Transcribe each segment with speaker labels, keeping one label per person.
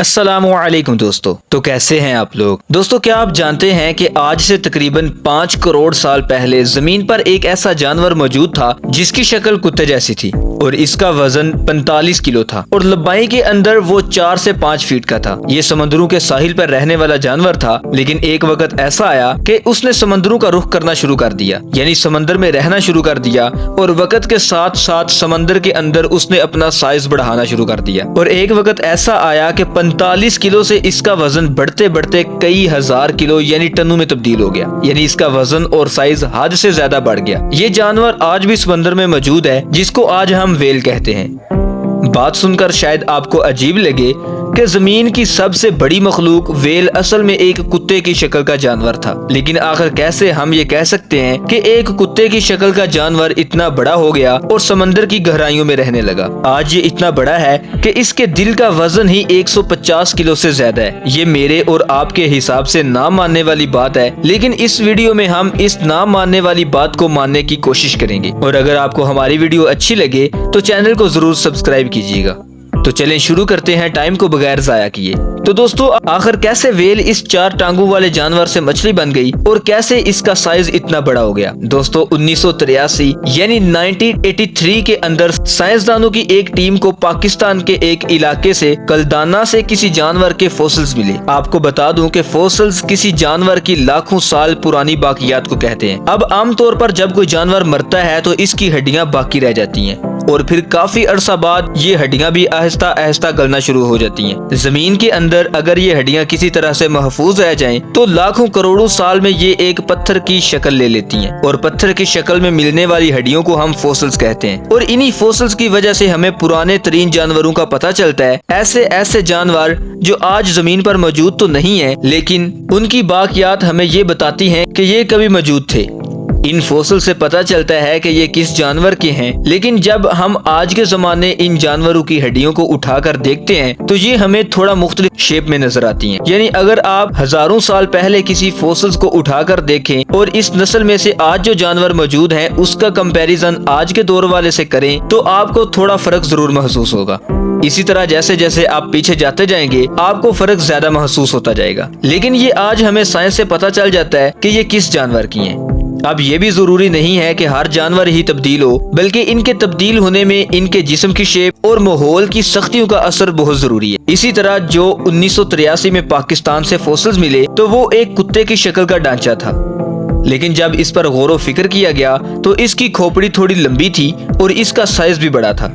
Speaker 1: अस्सलामुअलैकुम दोस्तों, तो कैसे हैं आप लोग। दोस्तों, क्या आप जानते हैं कि आज से तकरीबन 5 करोड़ साल पहले जमीन पर एक ऐसा जानवर मौजूद था जिसकी शक्ल कुत्ते जैसी थी और इसका वजन 45 किलो था और लंबाई के अंदर वो 4 से 5 फीट का था। ये समंदरों के साहिल पर रहने वाला जानवर था, लेकिन एक वक्त ऐसा आया कि उसने समंदरों का रुख करना शुरू कर दिया, यानी समंदर में रहना शुरू कर दिया और वक्त के साथ साथ समंदर के अंदर उसने अपना साइज बढ़ाना शुरू कर दिया। और एक वक्त ऐसा आया कि 45 किलो से इसका वजन बढ़ते बढ़ते कई हजार किलो यानी टनों में तब्दील हो गया, यानी इसका वजन और साइज हद से ज्यादा बढ़ गया। ये जानवर आज भी समंदर में मौजूद है, जिसको आज हम व्हेल कहते हैं। बात सुनकर शायद आपको अजीब लगे कि जमीन की सबसे बड़ी मखलूक व्हेल असल में एक कुत्ते की शक्ल का जानवर था, लेकिन आखिर कैसे हम ये कह सकते हैं कि एक कुत्ते की शक्ल का जानवर इतना बड़ा हो गया और समंदर की गहराइयों में रहने लगा। आज ये इतना बड़ा है कि इसके दिल का वजन ही 150 किलो से ज्यादा है। ये मेरे और आपके हिसाब से ना मानने वाली बात है, लेकिन इस वीडियो में हम इस ना मानने वाली बात को मानने की कोशिश करेंगे। और अगर आपको हमारी वीडियो अच्छी लगे तो चैनल को जरूर सब्सक्राइब कीजिएगा। तो चलें शुरू करते हैं टाइम को बगैर जाया किए। तो दोस्तों, आखिर कैसे व्हेल इस 4 टांगों वाले जानवर से मछली बन गई और कैसे इसका साइज इतना बड़ा हो गया। दोस्तों, 1983 यानी 1983 के अंदर साइंसदानों की एक टीम को पाकिस्तान के एक इलाके से कलदाना से किसी जानवर के फॉसिल्स मिले। आपको बता दूं कि फॉसिल्स किसी जानवर की लाखों साल पुरानी बाकियात को कहते हैं। अब आमतौर पर जब कोई जानवर मरता है तो इसकी हड्डियां बाकी रह जाती हैं और फिर काफी अरसा बाद ये हड्डियां भी आहिस्ता आहिस्ता गलना शुरू हो जाती हैं। जमीन के अंदर अगर ये हड्डियां किसी तरह से महफूज रह जाएं, तो लाखों करोड़ों साल में ये एक पत्थर की शक्ल ले लेती हैं और पत्थर की शक्ल में मिलने वाली हड्डियों को हम फॉसिल्स कहते हैं। और इन्हीं फॉसिल्स की वजह से हमें पुराने तरीन जानवरों का पता चलता है। ऐसे जानवर जो आज जमीन पर मौजूद तो नहीं है, लेकिन उनकी बाकियात हमें ये बताती हैं कि ये कभी मौजूद थे। इन फॉसिल से पता चलता है कि ये किस जानवर के हैं, लेकिन जब हम आज के जमाने इन जानवरों की हड्डियों को उठाकर देखते हैं तो ये हमें थोड़ा मुख्तलिफ शेप में नजर आती हैं। यानी अगर आप हजारों साल पहले किसी फॉसिल्स को उठाकर देखें और इस नस्ल में से आज जो जानवर मौजूद हैं उसका कंपैरिजन आज के दौर वाले से करें तो आपको थोड़ा फर्क जरूर महसूस होगा। इसी तरह जैसे जैसे आप पीछे जाते जाएंगे आपको फर्क ज्यादा महसूस होता जाएगा, लेकिन ये आज हमें साइंस से पता चल जाता है कि ये किस जानवर की हैं। अब ये भी जरूरी नहीं है कि हर जानवर ही तब्दील हो, बल्कि इनके तब्दील होने में इनके जिस्म की शेप और माहौल की सख्तियों का असर बहुत जरूरी है। इसी तरह जो 1983 में पाकिस्तान से फॉसिल्स मिले तो वो एक कुत्ते की शक्ल का ढांचा था, लेकिन जब इस पर गौर व फिक्र किया गया तो इसकी खोपड़ी थोड़ी लंबी थी और इसका साइज भी बड़ा था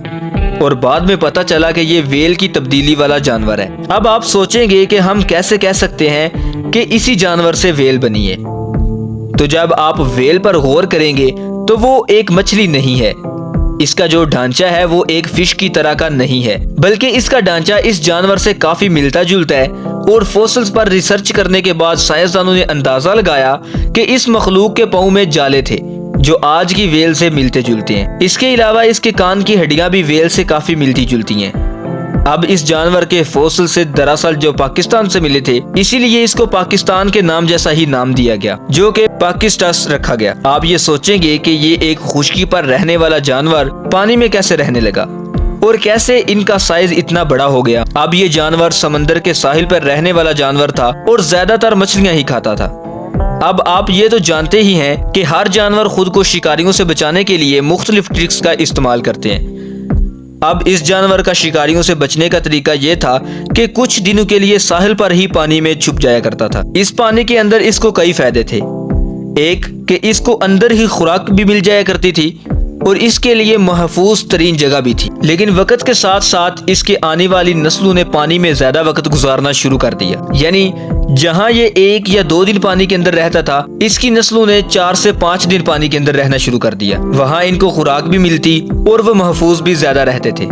Speaker 1: और बाद में पता चला कि ये व्हेल की तब्दीली वाला जानवर है। अब आप सोचेंगे कि हम कैसे कह सकते हैं कि इसी जानवर से व्हेल बनी है। तो जब आप व्हेल पर गौर करेंगे तो वो एक मछली नहीं है। इसका जो ढांचा है वो एक फिश की तरह का नहीं है, बल्कि इसका ढांचा इस जानवर से काफी मिलता जुलता है। और फॉसिल्स पर रिसर्च करने के बाद साइंसदानों ने अंदाजा लगाया कि इस मखलूक के पाँव में जाले थे जो आज की व्हेल से मिलते जुलते हैं। इसके अलावा इसके कान की हड्डियां भी व्हेल से काफी मिलती जुलती हैं। अब इस जानवर के फॉसिल से दरअसल जो पाकिस्तान से मिले थे, इसीलिए इसको पाकिस्तान के नाम जैसा ही नाम दिया गया, जो कि पाकिस्टास रखा गया। आप ये सोचेंगे कि ये एक खुश्की पर रहने वाला जानवर पानी में कैसे रहने लगा और कैसे इनका साइज इतना बड़ा हो गया। अब ये जानवर समंदर के साहिल पर रहने वाला जानवर था और ज्यादातर मछलियां ही खाता था। अब आप ये तो जानते ही हैं कि हर जानवर खुद को शिकारियों से बचाने के लिए मुख्तलिफ ट्रिक्स का इस्तेमाल करते हैं। अब इस जानवर का शिकारियों से बचने का तरीका ये था कि कुछ दिनों के लिए साहिल पर ही पानी में छुप जाया करता था। इस पानी के अंदर इसको कई फायदे थे। एक कि इसको अंदर ही खुराक भी मिल जाया करती थी और इसके लिए महफूज तरीन जगह भी थी। लेकिन वक्त के साथ साथ इसके आने वाली नस्लों ने पानी में ज्यादा वक्त गुजारना शुरू कर दिया, यानी जहां ये 1 या 2 दिन पानी के अंदर रहता था, इसकी नस्लों ने 4 से 5 दिन पानी के अंदर रहना शुरू कर दिया। वहां इनको खुराक भी मिलती और वह महफूज भी ज्यादा रहते थे।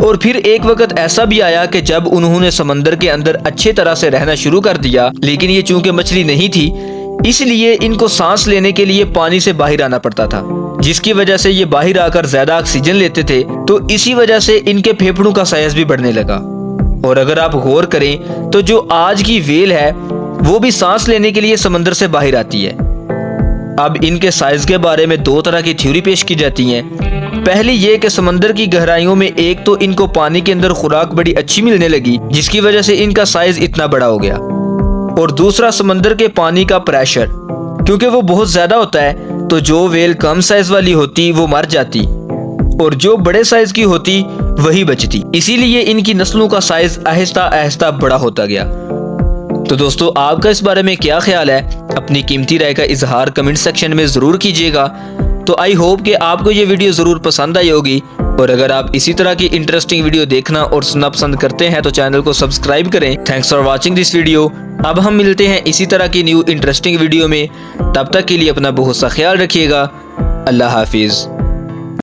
Speaker 1: और फिर एक वक्त ऐसा भी आया कि जब उन्होंने समंदर के अंदर अच्छे तरह से रहना शुरू कर दिया, लेकिन ये चूंकि मछली नहीं थी इसलिए इनको सांस लेने के लिए पानी से बाहर आना पड़ता था, जिसकी वजह से ये बाहर आकर ज्यादा ऑक्सीजन लेते थे। तो इसी वजह से इनके फेफड़ों का साइज भी बढ़ने लगा। और अगर आप गौर करें तो जो आज की व्हेल है वो भी सांस लेने के लिए समंदर से बाहर आती है। अब इनके साइज के बारे में 2 तरह की थ्योरी पेश की जाती हैं। पहली ये कि समंदर की गहराइयों में एक तो इनको पानी के अंदर खुराक बड़ी अच्छी मिलने लगी, जिसकी वजह से इनका साइज इतना बड़ा हो गया। और दूसरा समंदर के पानी का प्रेशर, क्योंकि वो बहुत ज्यादा होता है तो जो वेल कम साइज वाली होती वो मर जाती और जो बड़े साइज की होती वही बचती। इसीलिए इनकी नस्लों का साइज आहिस्ता आहिस्ता बड़ा होता गया। तो दोस्तों, आपका इस बारे में क्या ख्याल है? अपनी कीमती राय का इजहार कमेंट सेक्शन में जरूर कीजिएगा। तो आई होप कि आपको ये वीडियो जरूर पसंद आई होगी, और अगर आप इसी तरह की इंटरेस्टिंग वीडियो देखना और सुनना पसंद करते हैं तो चैनल को सब्सक्राइब करें। Thanks for watching this video. अब हम मिलते हैं इसी तरह की न्यू इंटरेस्टिंग वीडियो में। तब तक के लिए अपना बहुत सा ख्याल रखिएगा। अल्लाह हाफिज।